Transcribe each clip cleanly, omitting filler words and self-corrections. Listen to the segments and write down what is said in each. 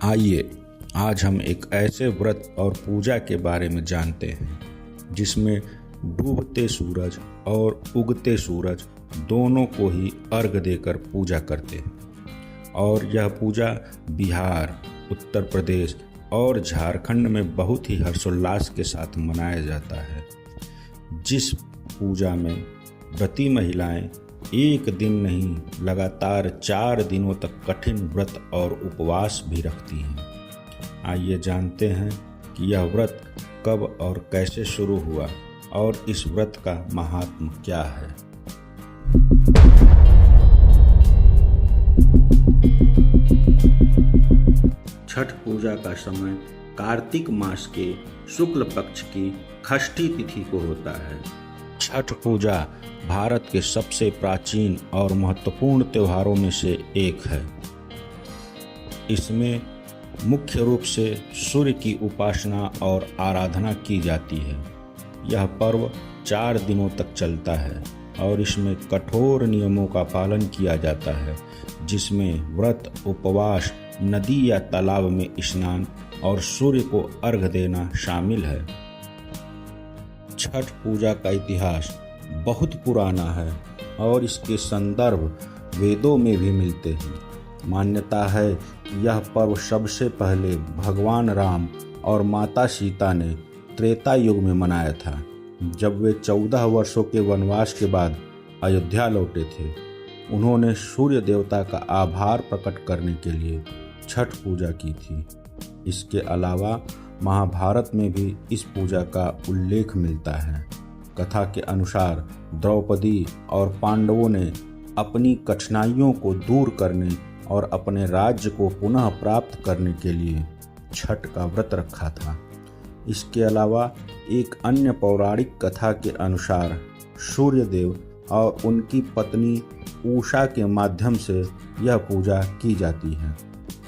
आइए आज हम एक ऐसे व्रत और पूजा के बारे में जानते हैं जिसमें डूबते सूरज और उगते सूरज दोनों को ही अर्घ देकर पूजा करते हैं। और यह पूजा बिहार, उत्तर प्रदेश और झारखंड में बहुत ही हर्षोल्लास के साथ मनाया जाता है। जिस पूजा में व्रती महिलाएं एक दिन नहीं लगातार 4 दिनों तक कठिन व्रत और उपवास भी रखती हैं। आइए जानते हैं कि यह व्रत कब और कैसे शुरू हुआ और इस व्रत का महात्म क्या है। छठ पूजा का समय कार्तिक मास के शुक्ल पक्ष की षष्ठी तिथि को होता है। छठ पूजा भारत के सबसे प्राचीन और महत्वपूर्ण त्योहारों में से एक है। इसमें मुख्य रूप से सूर्य की उपासना और आराधना की जाती है। यह पर्व 4 दिनों तक चलता है और इसमें कठोर नियमों का पालन किया जाता है, जिसमें व्रत, उपवास, नदी या तालाब में स्नान और सूर्य को अर्घ देना शामिल है। छठ पूजा का इतिहास बहुत पुराना है और इसके संदर्भ वेदों में भी मिलते हैं। मान्यता है कि यह पर्व सबसे पहले भगवान राम और माता सीता ने त्रेता युग में मनाया था, जब वे 14 वर्षों के वनवास के बाद अयोध्या लौटे थे। उन्होंने सूर्य देवता का आभार प्रकट करने के लिए छठ पूजा की थी। इसके अलावा महाभारत में भी इस पूजा का उल्लेख मिलता है। कथा के अनुसार द्रौपदी और पांडवों ने अपनी कठिनाइयों को दूर करने और अपने राज्य को पुनः प्राप्त करने के लिए छठ का व्रत रखा था। इसके अलावा एक अन्य पौराणिक कथा के अनुसार सूर्यदेव और उनकी पत्नी उषा के माध्यम से यह पूजा की जाती है।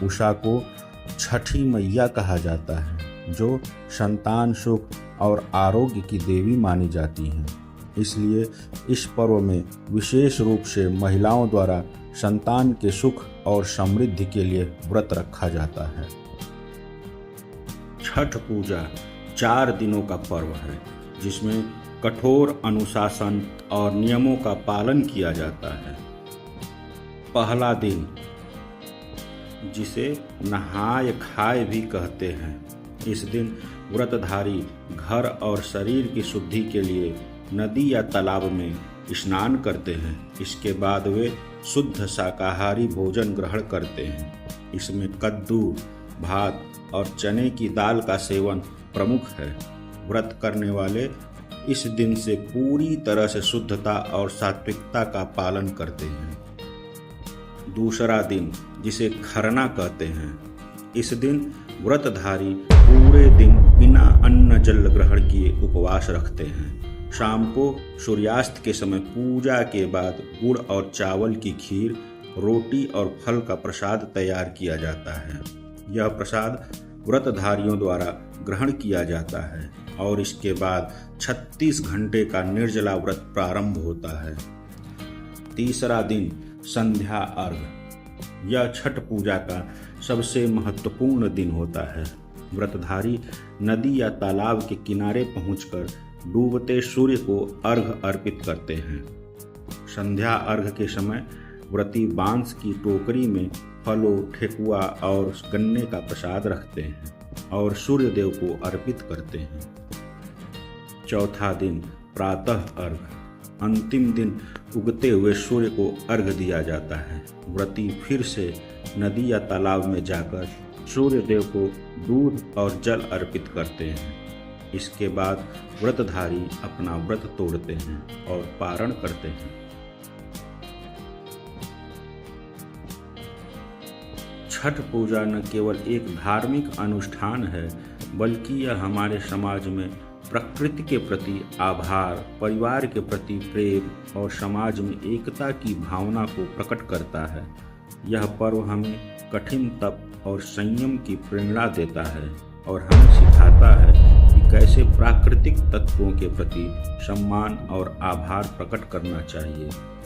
उषा को छठी मैया कहा जाता है, जो संतान सुख और आरोग्य की देवी मानी जाती हैं। इसलिए इस पर्व में विशेष रूप से महिलाओं द्वारा संतान के सुख और समृद्धि के लिए व्रत रखा जाता है। छठ पूजा 4 दिनों का पर्व है, जिसमें कठोर अनुशासन और नियमों का पालन किया जाता है। पहला दिन, जिसे नहाय खाए भी कहते हैं, इस दिन व्रतधारी घर और शरीर की शुद्धि के लिए नदी या तालाब में स्नान करते हैं। इसके बाद वे शुद्ध शाकाहारी भोजन ग्रहण करते हैं। इसमें कद्दू, भात और चने की दाल का सेवन प्रमुख है। व्रत करने वाले इस दिन से पूरी तरह से शुद्धता और सात्विकता का पालन करते हैं। दूसरा दिन, जिसे खरना कहते हैं, इस दिन व्रतधारी पूरे दिन बिना अन्न जल ग्रहण किए उपवास रखते हैं। शाम को सूर्यास्त के समय पूजा के बाद गुड़ और चावल की खीर, रोटी और फल का प्रसाद तैयार किया जाता है। यह प्रसाद व्रतधारियों द्वारा ग्रहण किया जाता है और इसके बाद 36 घंटे का निर्जला व्रत प्रारंभ होता है। तीसरा दिन, संध्या अर्घ। यह छठ पूजा का सबसे महत्वपूर्ण दिन होता है। व्रतधारी नदी या तालाब के किनारे पहुंचकर डूबते सूर्य को अर्घ अर्पित करते हैं। संध्या अर्घ के समय व्रती बांस की टोकरी में फलों, ठेकुआ और गन्ने का प्रसाद रखते हैं और सूर्य देव को अर्पित करते हैं। चौथा दिन, प्रातः अर्घ। अंतिम दिन उगते हुए सूर्य को अर्घ दिया जाता है। व्रती फिर से नदी या तालाब में जाकर सूर्य देव को दूध और जल अर्पित करते हैं। इसके बाद व्रतधारी अपना व्रत तोड़ते हैं और पारण करते हैं। छठ पूजा न केवल एक धार्मिक अनुष्ठान है, बल्कि यह हमारे समाज में प्रकृति के प्रति आभार, परिवार के प्रति प्रेम और समाज में एकता की भावना को प्रकट करता है। यह पर्व हमें कठिन तप और संयम की प्रेरणा देता है और हमें सिखाता है कि कैसे प्राकृतिक तत्वों के प्रति सम्मान और आभार प्रकट करना चाहिए।